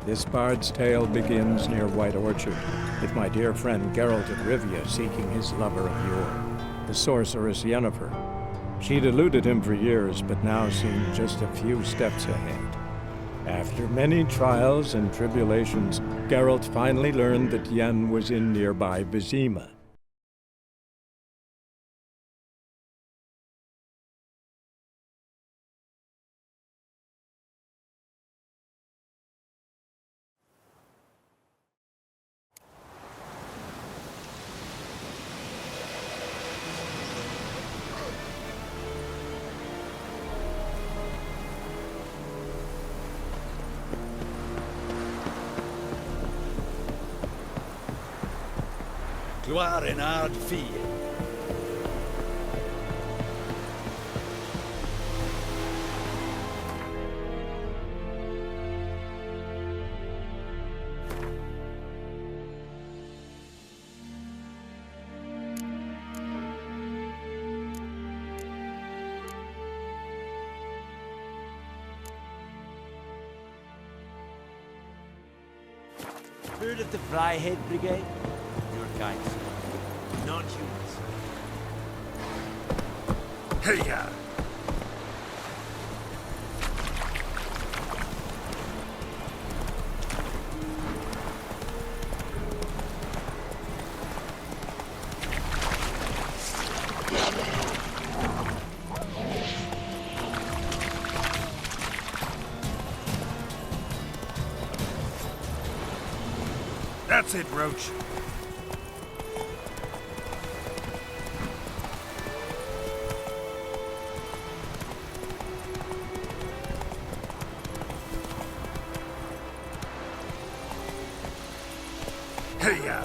This bard's tale begins near White Orchard, with my dear friend Geralt of Rivia seeking his lover of yore, the sorceress Yennefer. She'd eluded him for years, but now seemed just a few steps ahead. After many trials and tribulations, Geralt finally learned that Yen was in nearby Vizima. Gloire en hard fille. Heard of the Fryhead Brigade? Your kind, sir. Not humans. Hey-ya! That's it, Roach. Hey-ya!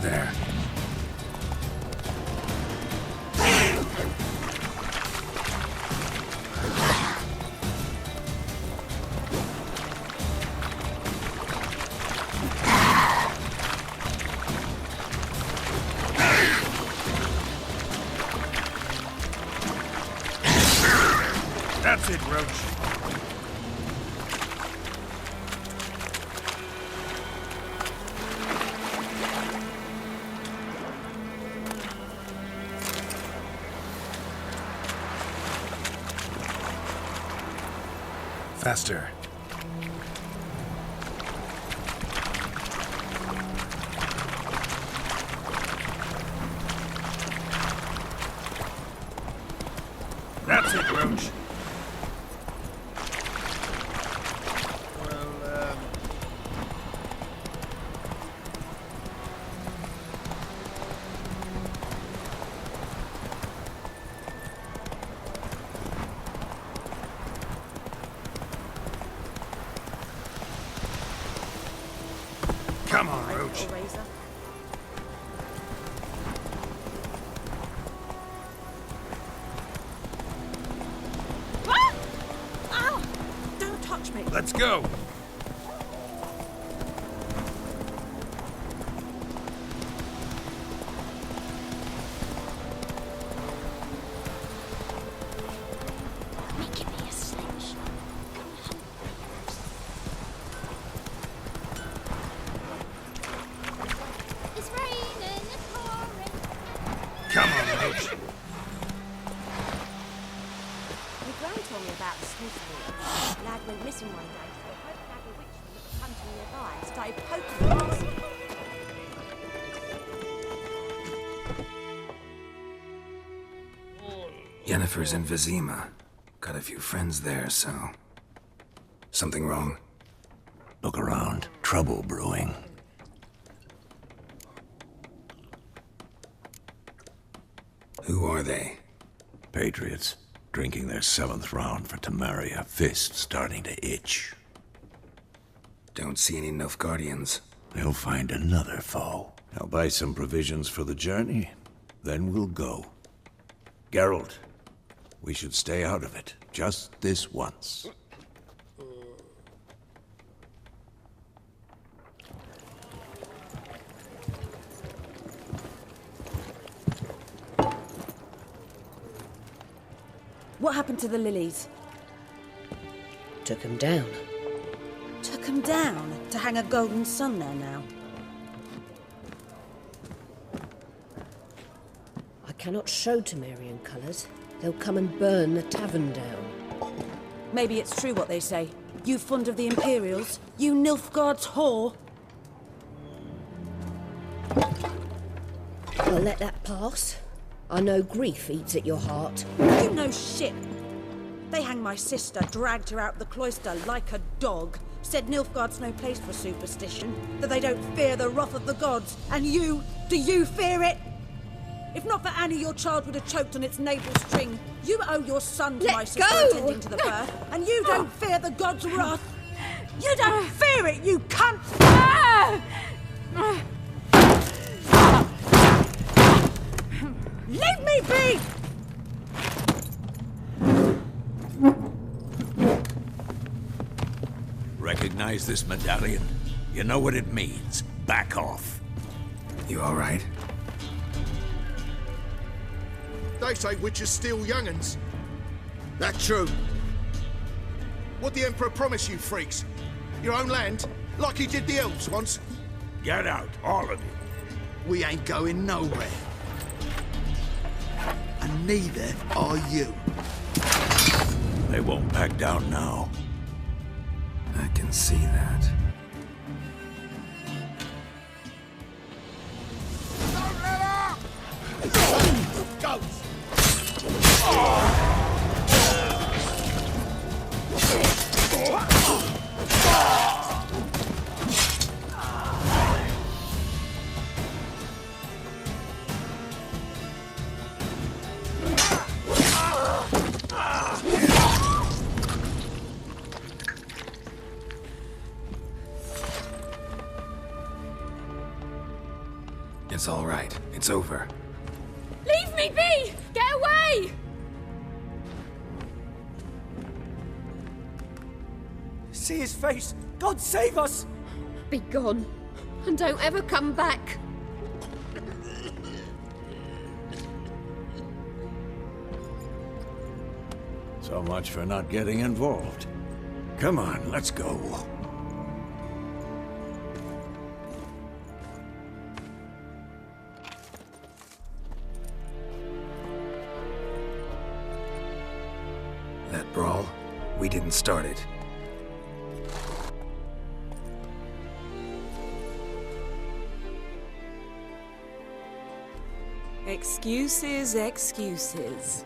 There. That's it, Roach. Faster. That's it, Roach. Come on, Roach. Ah! Ow! Don't touch me. Let's go. Give me a slingshot. It's raining, it's pouring. Come on, Roach. My gran told me about the Smith boy. The lad went missing one day, so I heard about the witch that was hunting nearby and started poking the house. Yennefer's in Vizima. Got a few friends there, so... Something wrong? Look around. Trouble brewing. Who are they? Patriots. Drinking their 7th round for Temeria. Fist starting to itch. Don't see any Nilfgaardians. They'll find another foe. I'll buy some provisions for the journey, then we'll go. Geralt, we should stay out of it, just this once. What happened to the lilies? Took him down. Took them down to hang a golden sun there now. I cannot show Temerian colours. They'll come and burn the tavern down. Maybe it's true what they say. You fond of the Imperials? You Nilfgaard's whore? I'll let that pass. I know grief eats at your heart. You know shit. They hanged my sister, dragged her out the cloister like a dog. Said Nilfgaard's no place for superstition, that they don't fear the wrath of the gods. And you, do you fear it? If not for Annie, your child would have choked on its navel string. You owe your son to my sister attending to the birth, and you don't fear the gods' wrath. You don't fear it, you cunt! Leave me be! Recognize this medallion? You know what it means. Back off. You all right? They say witches steal young'uns. That true? What the Emperor promise you, freaks? Your own land? Like he did the elves once? Get out, all of you. We ain't going nowhere. And neither are you. They won't back down now. I can see that. Don't let up! Ghost! It's all right. It's over. Leave me be! Get away! See his face! God save us! Be gone, and don't ever come back. So much for not getting involved. Come on, let's go. That brawl, we didn't start it. Excuses, excuses.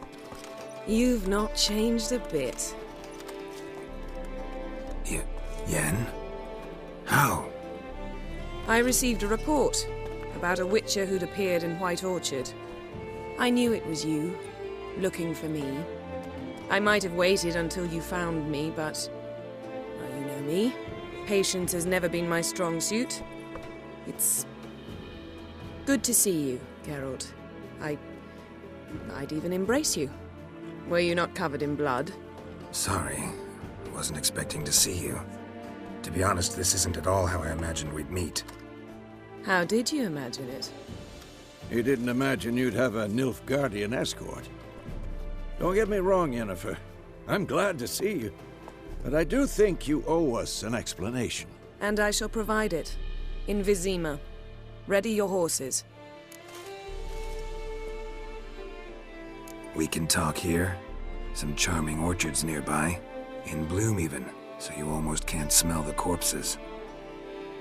You've not changed a bit. Yen? How? I received a report about a witcher who'd appeared in White Orchard. I knew it was you, looking for me. I might have waited until you found me, but... well, you know me. Patience has never been my strong suit. It's... good to see you, Geralt. I'd even embrace you. Were you not covered in blood? Sorry. Wasn't expecting to see you. To be honest, this isn't at all how I imagined we'd meet. How did you imagine it? You didn't imagine you'd have a Nilfgaardian escort. Don't get me wrong, Yennefer. I'm glad to see you. But I do think you owe us an explanation. And I shall provide it. In Vizima. Ready your horses. We can talk here. Some charming orchards nearby. In bloom even, so you almost can't smell the corpses.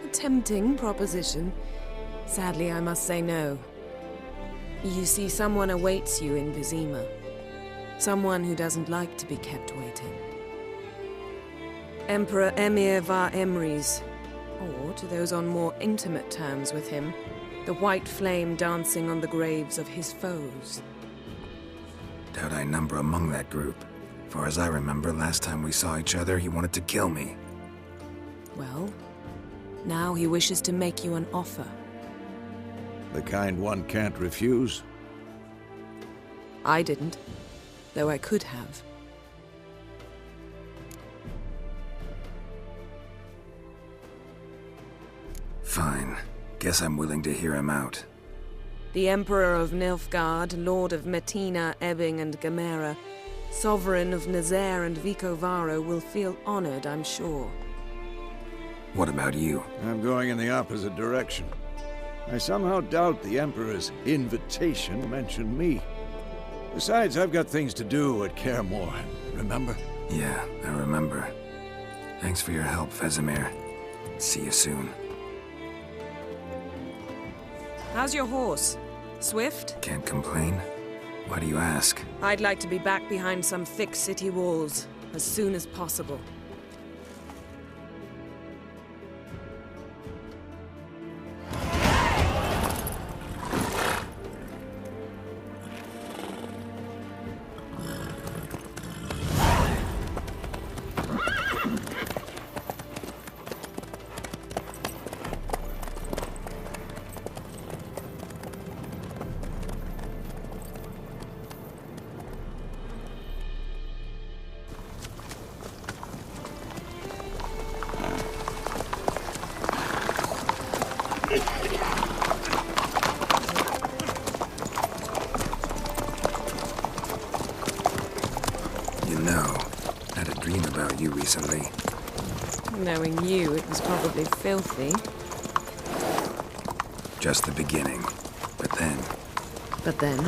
A tempting proposition. Sadly, I must say no. You see, someone awaits you in Vizima. Someone who doesn't like to be kept waiting. Emperor Emir var Emreis, or to those on more intimate terms with him, the white flame dancing on the graves of his foes. Doubt I number among that group. Far as I remember, last time we saw each other, he wanted to kill me. Well, Now he wishes to make you an offer. The kind one can't refuse? I didn't, though I could have. Fine. Guess I'm willing to hear him out. The Emperor of Nilfgaard, Lord of Metina, Ebbing, and Gamera, Sovereign of Nazaire and Vicovaro will feel honored, I'm sure. What about you? I'm going in the opposite direction. I somehow doubt the Emperor's invitation mentioned me. Besides, I've got things to do at Kaer Morhen, remember? Yeah, I remember. Thanks for your help, Vesemir. See you soon. How's your horse? Swift? Can't complain. Why do you ask? I'd like to be back behind some thick city walls as soon as possible. You know, I had a dream about you recently. Knowing you, it was probably filthy. Just the beginning. But then... But then...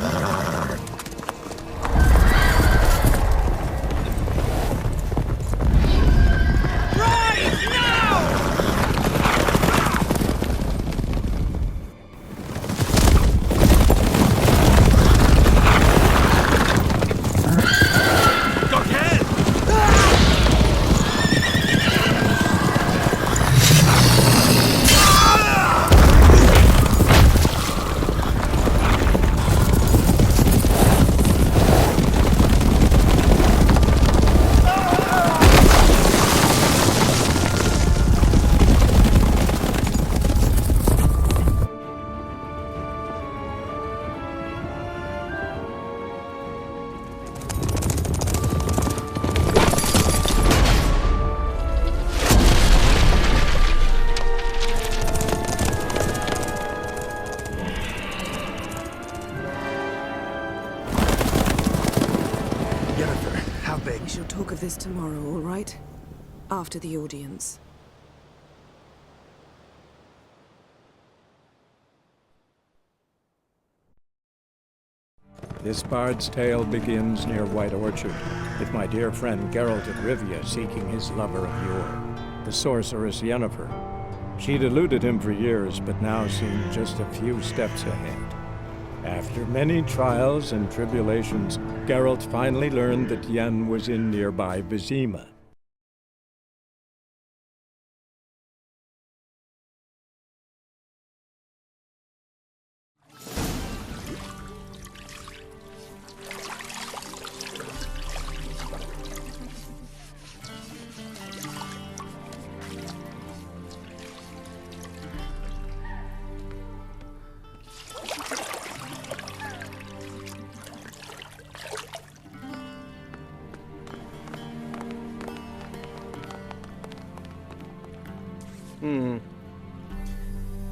We shall talk of this tomorrow, all right? After the audience. This bard's tale begins near White Orchard, with my dear friend Geralt of Rivia seeking his lover of yore, the sorceress Yennefer. She'd eluded him for years, but now seemed just a few steps ahead. After many trials and tribulations, Geralt finally learned that Yen was in nearby Vizima.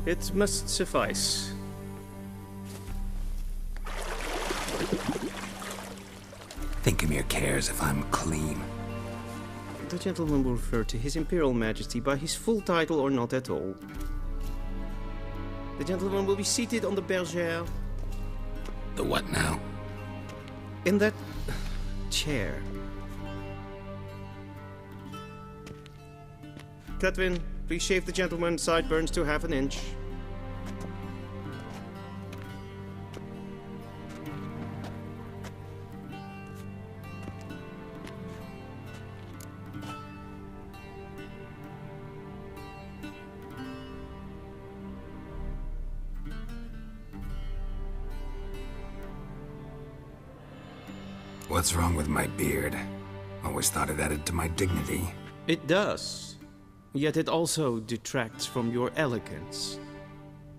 It must suffice. Thinkamir cares if I'm clean. The gentleman will refer to His Imperial Majesty by his full title or not at all. The gentleman will be seated on the bergère. The what now? In that chair. Cletwin, please shave the gentleman's sideburns to half an inch. What's wrong with my beard? Always thought it added to my dignity. It does. yet it also detracts from your elegance.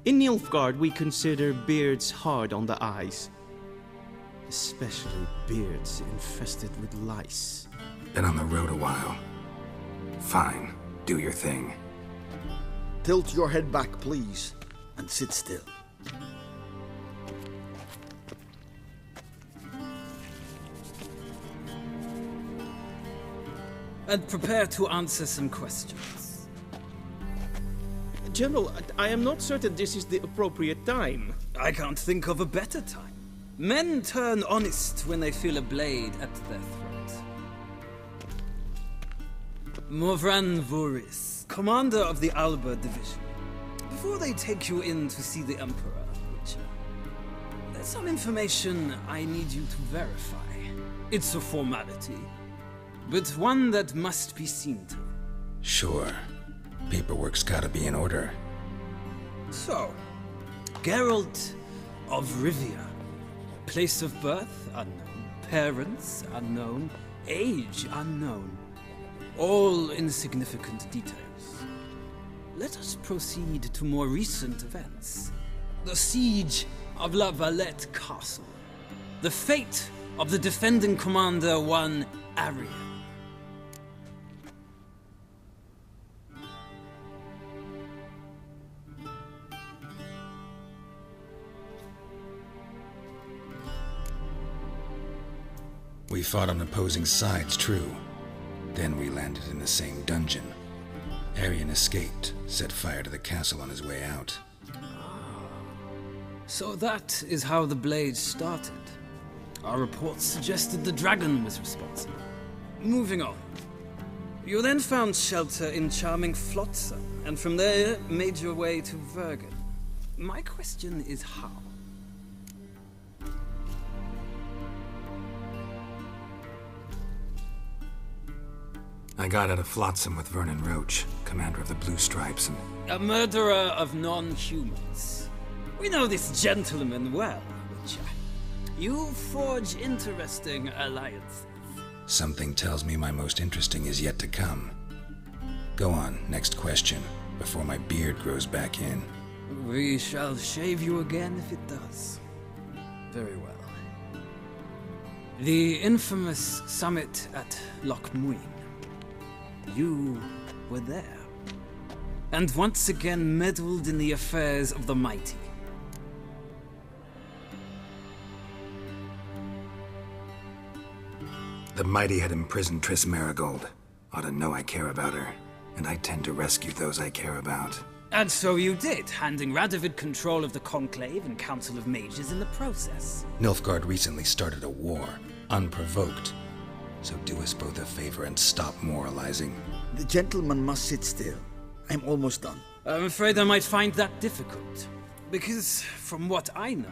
In Nilfgaard, we consider beards hard on the eyes. Especially beards infested with lice. Been on the road a while. Fine, do your thing. Tilt your head back, please, and sit still. And prepare to answer some questions. General, I am not certain this is the appropriate time. I can't think of a better time. Men turn honest when they feel a blade at their throat. Morvran Voris, commander of the Alba Division. Before they take you in to see the Emperor, Witcher, there's some information I need you to verify. It's a formality, but one that must be seen to. Sure. Paperwork's gotta be in order. So, Geralt of Rivia. Place of birth unknown. Parents unknown. Age unknown. All insignificant details. Let us proceed to more recent events. The siege of La Valette Castle. The fate of the defending commander, one Arian. We fought on opposing sides, true. Then we landed in the same dungeon. Arian escaped, set fire to the castle on his way out. So that is how the blade started. Our reports suggested the dragon was responsible. Moving on. You then found shelter in charming Flotsam, and from there made your way to Vergen. My question is how? I got out of Flotsam with Vernon Roach, commander of the Blue Stripes, and... A murderer of non-humans. We know this gentleman well, Witcher. You forge interesting alliances. Something tells me my most interesting is yet to come. Go on, next question, before my beard grows back in. We shall shave you again if it does. Very well. The infamous summit at Loch Muin. You were there. And once again meddled in the affairs of the mighty. The mighty had imprisoned Triss Marigold. Ought to know I care about her, and I tend to rescue those I care about. And so you did, handing Radovid control of the Conclave and Council of Mages in the process. Nilfgaard recently started a war, unprovoked. So do us both a favor and stop moralizing. The gentleman must sit still. I'm almost done. I'm afraid I might find that difficult. Because, from what I know,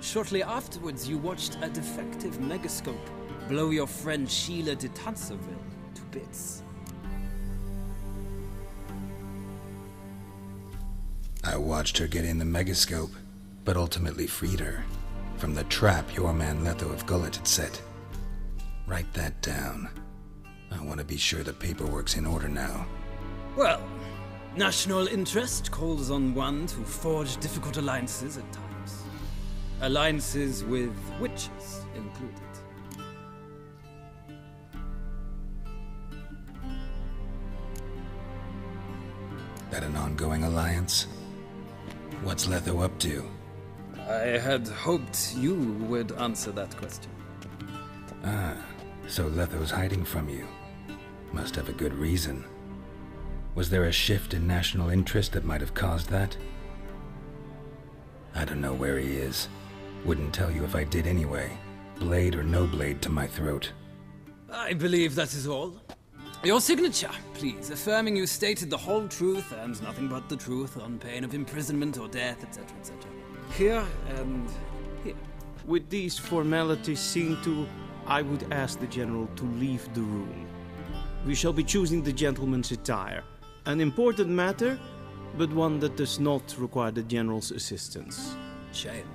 shortly afterwards you watched a defective megascope blow your friend Sheila de Tanserville to bits. I watched her get in the megascope, but ultimately freed her from the trap your man Letho of Gullet had set. Write that down. I want to be sure the paperwork's in order now. Well, national interest calls on one to forge difficult alliances at times. Alliances with witches included. That an ongoing alliance? What's Letho up to? I had hoped you would answer that question. Ah, so Letho's hiding from you. Must have a good reason. Was there a shift in national interest that might have caused that? I don't know where he is. Wouldn't tell you if I did anyway. Blade or no blade to my throat. I believe that is all. Your signature, please, affirming you stated the whole truth and nothing but the truth on pain of imprisonment or death, etc., etc. Here and here. With these formalities seen to, I would ask the General to leave the room. We shall be choosing the gentleman's attire. An important matter, but one that does not require the General's assistance. Shame.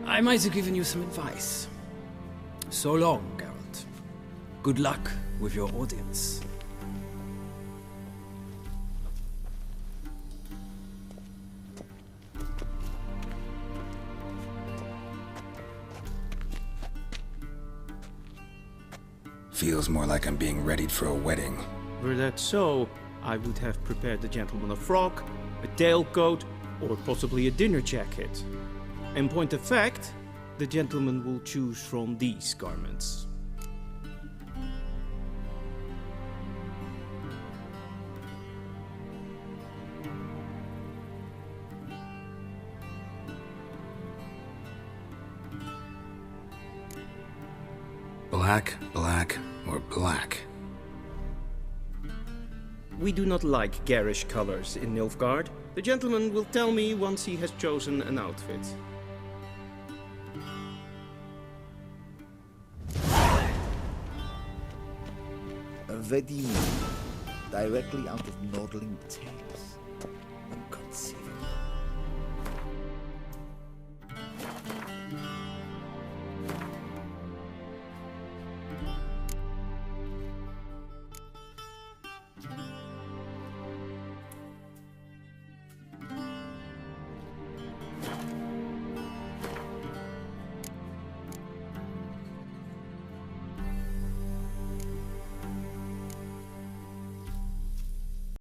I might have given you some advice. So long, Geralt. Good luck with your audience. Feels more like I'm being readied for a wedding. Were that so, I would have prepared the gentleman a frock, a tailcoat, or possibly a dinner jacket. In point of fact, the gentleman will choose from these garments. Black, black, or black? We do not like garish colors in Nilfgaard. The gentleman will tell me once he has chosen an outfit. Vedimi, directly out of Nordling Tales.